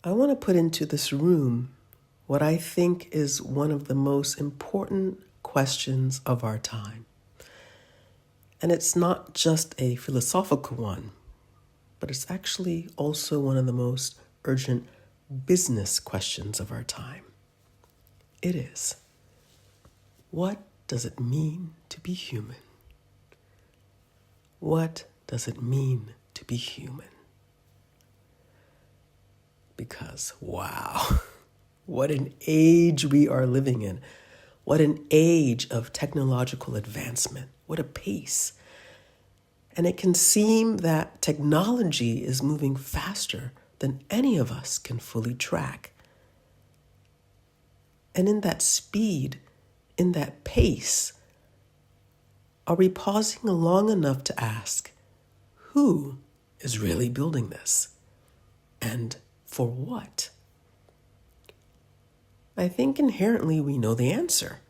I want to put into this room what I think is one of the most important questions of our time. And it's not just a philosophical one, but it's actually also one of the most urgent business questions of our time. It is, what does it mean to be human? What does it mean to be human? Because, wow, what an age we are living in. What an age of technological advancement. What a pace. And it can seem that technology is moving faster than any of us can fully track. And in that speed, in that pace, are we pausing long enough to ask, who is really building this? And for what? I think inherently we know the answer.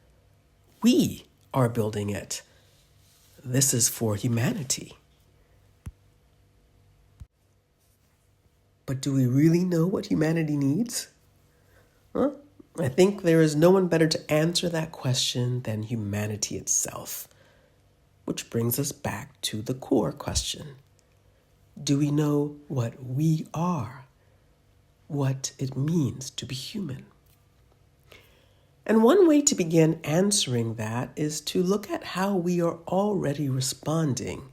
We are building it. This is for humanity. But do we really know what humanity needs? I think there is no one better to answer that question than humanity itself. Which brings us back to the core question. Do we know what we are? What it means to be human? And one way to begin answering that is to look at how we are already responding,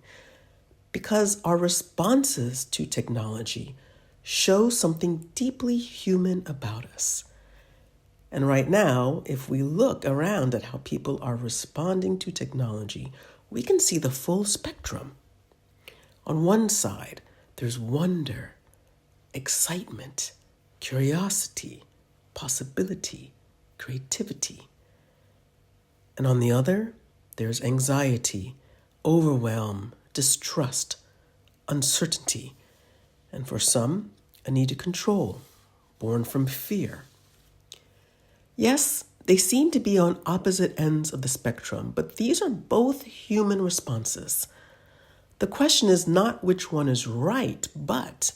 because our responses to technology show something deeply human about us. And right now, if we look around at how people are responding to technology, we can see the full spectrum. On one side, there's wonder, excitement, curiosity, possibility, creativity. And on the other, there's anxiety, overwhelm, distrust, uncertainty, and for some, a need to control, born from fear. Yes, they seem to be on opposite ends of the spectrum, but these are both human responses. The question is not which one is right, but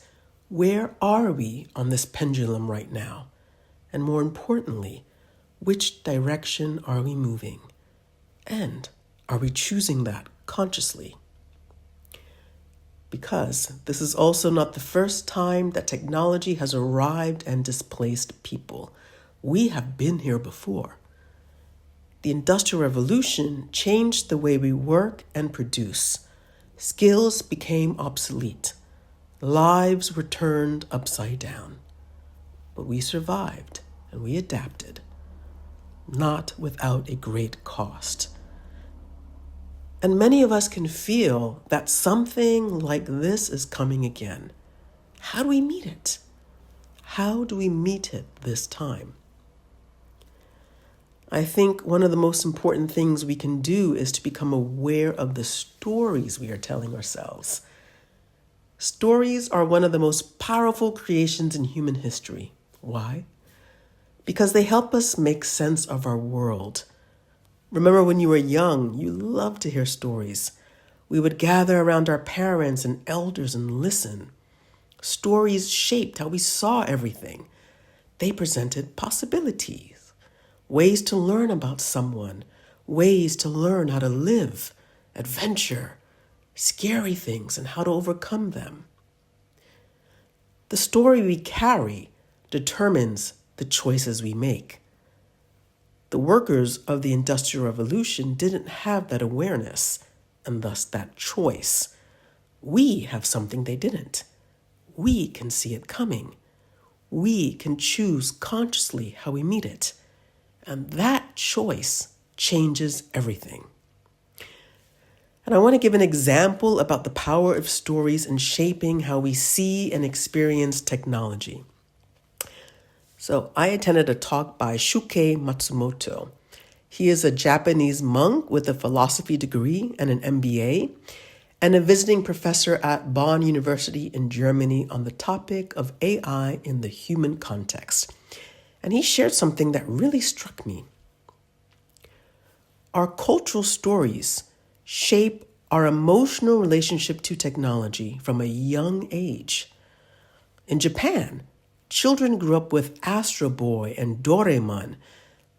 where are we on this pendulum right now? And more importantly, which direction are we moving? And are we choosing that consciously? Because this is also not the first time that technology has arrived and displaced people. We have been here before. The Industrial Revolution changed the way we work and produce. Skills became obsolete. Lives were turned upside down. But we survived and we adapted, not without a great cost. And many of us can feel that something like this is coming again. How do we meet it? How do we meet it this time? I think one of the most important things we can do is to become aware of the stories we are telling ourselves. Stories are one of the most powerful creations in human history. Why? Because they help us make sense of our world. Remember when you were young, you loved to hear stories. We would gather around our parents and elders and listen. Stories shaped how we saw everything. They presented possibilities, ways to learn about someone, ways to learn how to live, adventure, scary things, and how to overcome them. The story we carry determines the choices we make. The workers of the Industrial Revolution didn't have that awareness, and thus that choice. We have something they didn't. We can see it coming. We can choose consciously how we meet it. And that choice changes everything. And I want to give an example about the power of stories in shaping how we see and experience technology. So I attended a talk by Shukei Matsumoto. He is a Japanese monk with a philosophy degree and an MBA, and a visiting professor at Bonn University in Germany on the topic of AI in the human context. And he shared something that really struck me. Our cultural stories shape our emotional relationship to technology from a young age. In Japan, Children grew up with Astro Boy and Doraemon.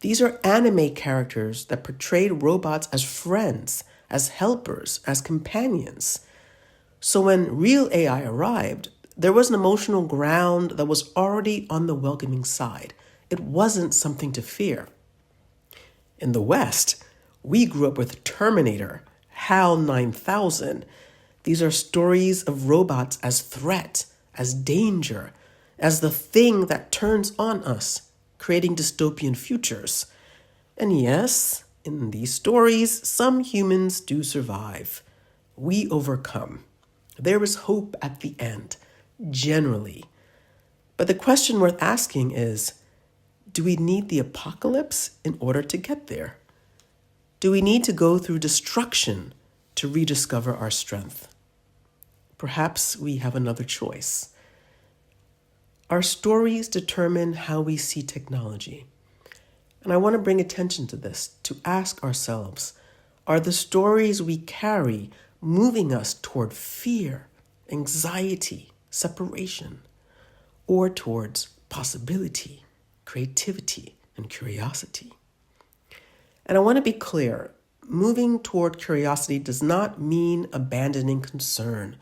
These are anime characters that portrayed robots as friends, as helpers, as companions. So when real AI arrived, there was an emotional ground that was already on the welcoming side. It wasn't something to fear. In the West, we grew up with Terminator, HAL 9000. These are stories of robots as threat, as danger, as the thing that turns on us, creating dystopian futures. And yes, in these stories, some humans do survive. We overcome. There is hope at the end, generally. But the question worth asking is, do we need the apocalypse in order to get there? Do we need to go through destruction to rediscover our strength? Perhaps we have another choice. Our stories determine how we see technology. And I want to bring attention to this, to ask ourselves, are the stories we carry moving us toward fear, anxiety, separation, or towards possibility, creativity, and curiosity? And I want to be clear, moving toward curiosity does not mean abandoning concern.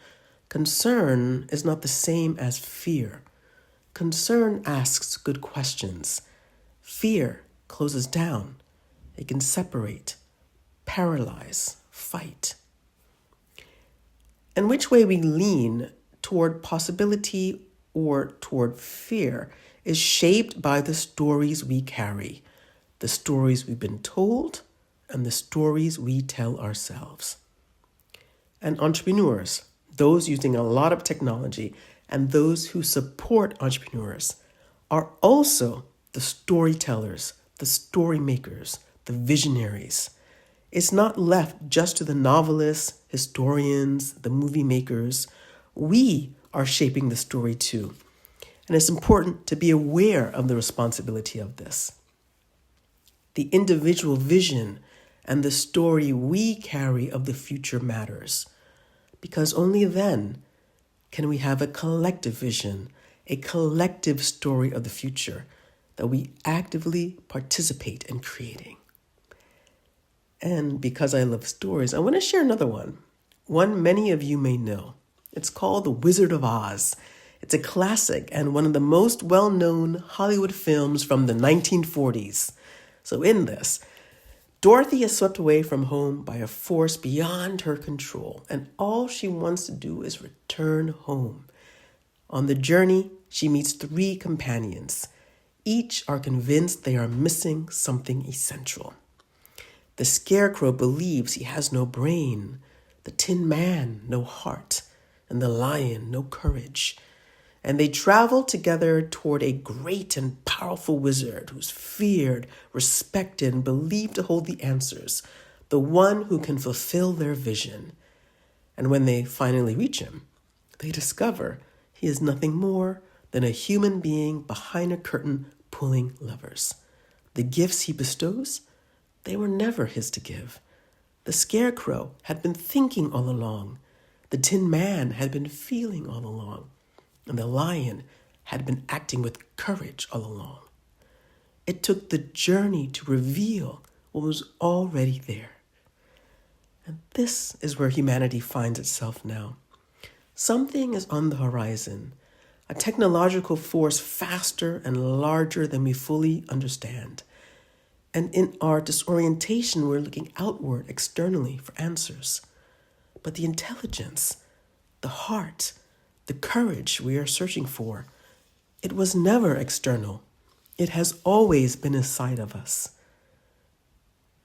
Concern is not the same as fear. Concern asks good questions. Fear closes down. It can separate, paralyze, fight. And which way we lean toward possibility or toward fear is shaped by the stories we carry, the stories we've been told, and the stories we tell ourselves. And entrepreneurs, those using a lot of technology, and those who support entrepreneurs are also the storytellers, the story makers, the visionaries. It's not left just to the novelists, historians, the movie makers. We are shaping the story too. And it's important to be aware of the responsibility of this. The individual vision and the story we carry of the future matters, because only then can we have a collective vision, a collective story of the future that we actively participate in creating. And because I love stories, I want to share another one many of you may know. It's called The Wizard of Oz. It's a classic and one of the most well-known Hollywood films from the 1940s. So in this, Dorothy is swept away from home by a force beyond her control, and all she wants to do is return home. On the journey, she meets 3 companions. Each are convinced they are missing something essential. The Scarecrow believes he has no brain, the Tin Man no heart, and the Lion no courage. And they travel together toward a great and powerful wizard who's feared, respected, and believed to hold the answers, the one who can fulfill their vision. And when they finally reach him, they discover he is nothing more than a human being behind a curtain pulling levers. The gifts he bestows, they were never his to give. The Scarecrow had been thinking all along. The Tin Man had been feeling all along. And the Lion had been acting with courage all along. It took the journey to reveal what was already there. And this is where humanity finds itself now. Something is on the horizon, a technological force faster and larger than we fully understand. And in our disorientation, we're looking outward externally for answers. But the intelligence, the heart, the courage we are searching for, it was never external. It has always been inside of us.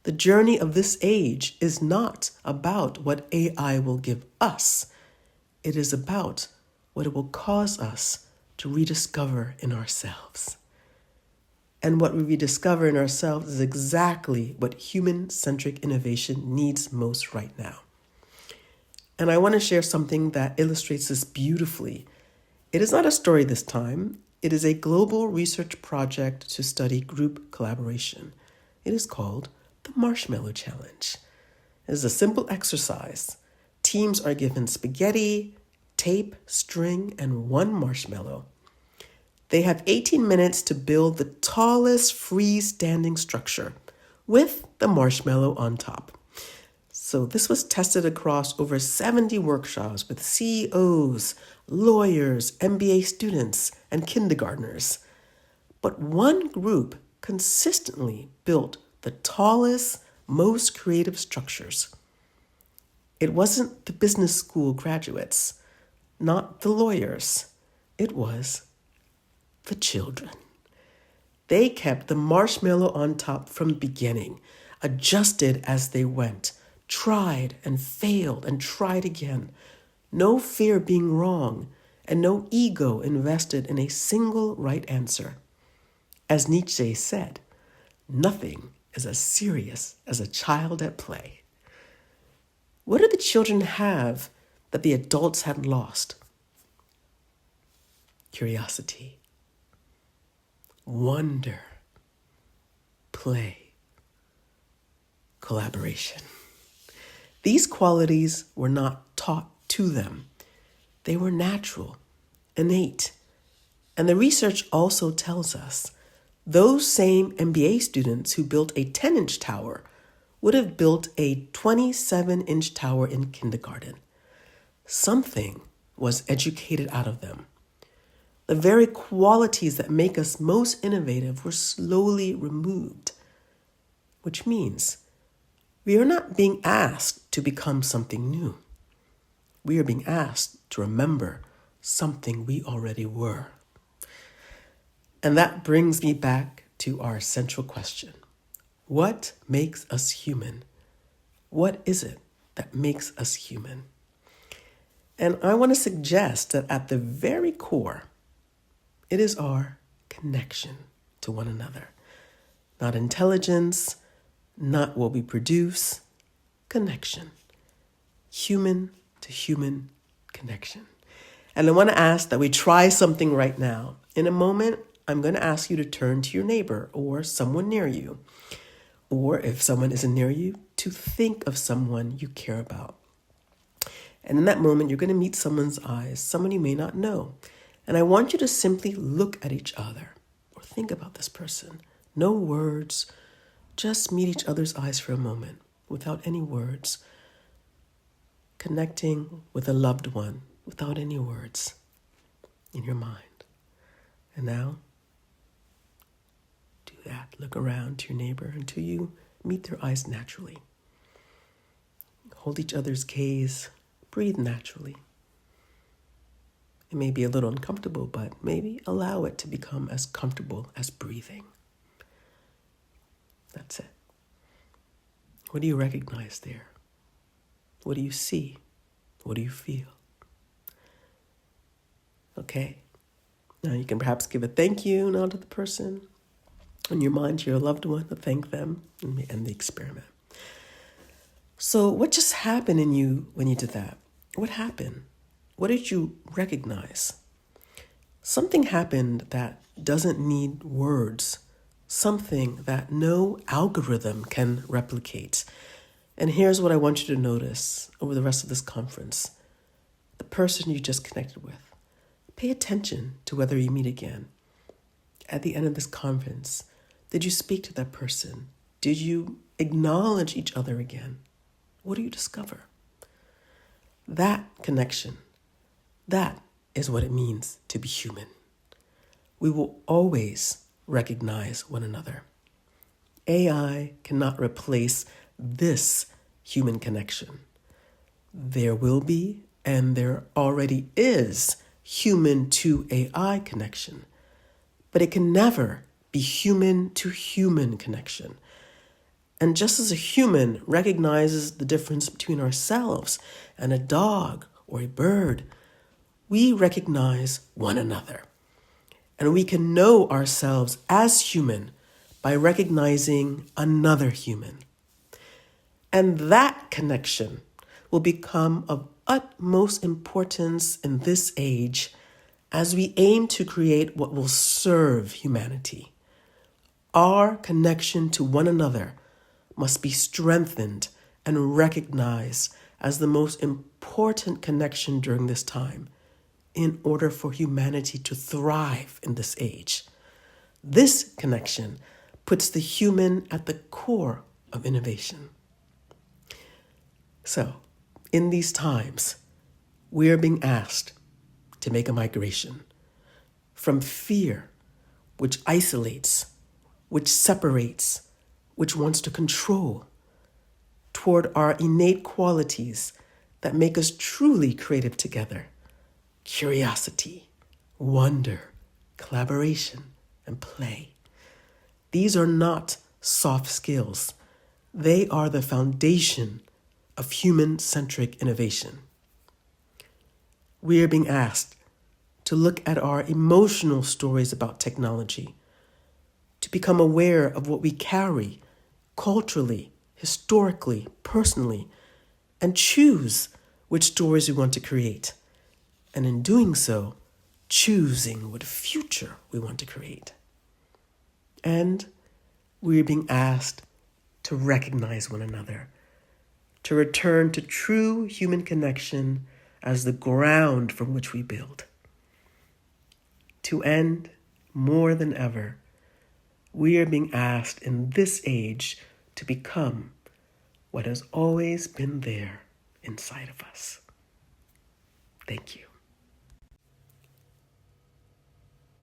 The journey of this age is not about what AI will give us. It is about what it will cause us to rediscover in ourselves. And what we rediscover in ourselves is exactly what human-centric innovation needs most right now. And I want to share something that illustrates this beautifully. It is not a story this time. It is a global research project to study group collaboration. It is called the Marshmallow Challenge. It is a simple exercise. Teams are given spaghetti, tape, string, and 1 marshmallow. They have 18 minutes to build the tallest freestanding structure with the marshmallow on top. So this was tested across over 70 workshops with CEOs, lawyers, MBA students, and kindergartners. But one group consistently built the tallest, most creative structures. It wasn't the business school graduates, not the lawyers. It was the children. They kept the marshmallow on top from the beginning, adjusted as they went, tried and failed and tried again. No fear of being wrong, and no ego invested in a single right answer. As Nietzsche said, nothing is as serious as a child at play. What did the children have that the adults had lost? Curiosity, wonder, play, collaboration. These qualities were not taught to them. They were natural, innate. And the research also tells us those same MBA students who built a 10-inch tower would have built a 27-inch tower in kindergarten. Something was educated out of them. The very qualities that make us most innovative were slowly removed, which means we are not being asked to become something new. We are being asked to remember something we already were. And that brings me back to our central question. What makes us human? What is it that makes us human? And I want to suggest that at the very core, it is our connection to one another. Not intelligence, not what we produce, connection. Human to human connection. And I want to ask that we try something right now. In a moment, I'm going to ask you to turn to your neighbor or someone near you. Or if someone isn't near you, to think of someone you care about. And in that moment, you're going to meet someone's eyes, someone you may not know. And I want you to simply look at each other or think about this person. No words, just meet each other's eyes for a moment without any words. Connecting with a loved one without any words in your mind. And now, do that. Look around to your neighbor until you meet their eyes naturally. Hold each other's gaze. Breathe naturally. It may be a little uncomfortable, but maybe allow it to become as comfortable as breathing. That's it. What do you recognize there? What do you see? What do you feel? Okay. Now you can perhaps give a thank you now to the person in your mind, to your loved one, to thank them and end the experiment. So what just happened in you when you did that? What happened? What did you recognize? Something happened that doesn't need words. Something that no algorithm can replicate. And here's what I want you to notice over the rest of this conference. The person you just connected with. Pay attention to whether you meet again. At the end of this conference, did you speak to that person? Did you acknowledge each other again? What do you discover? That connection, that is what it means to be human. We will always recognize one another. AI cannot replace this human connection. There will be, and there already is, human to AI connection, but it can never be human to human connection. And just as a human recognizes the difference between ourselves and a dog or a bird, we recognize one another. And we can know ourselves as human by recognizing another human. And that connection will become of utmost importance in this age as we aim to create what will serve humanity. Our connection to one another must be strengthened and recognized as the most important connection during this time in order for humanity to thrive in this age. This connection puts the human at the core of innovation. So, in these times, we are being asked to make a migration from fear, which isolates, which separates, which wants to control, toward our innate qualities that make us truly creative together: curiosity, wonder, collaboration, and play. These are not soft skills. They are the foundation of human-centric innovation. We are being asked to look at our emotional stories about technology, to become aware of what we carry culturally, historically, personally, and choose which stories we want to create. And in doing so, choosing what future we want to create. And we are being asked to recognize one another, to return to true human connection as the ground from which we build. To end, more than ever, we are being asked in this age to become what has always been there inside of us. Thank you.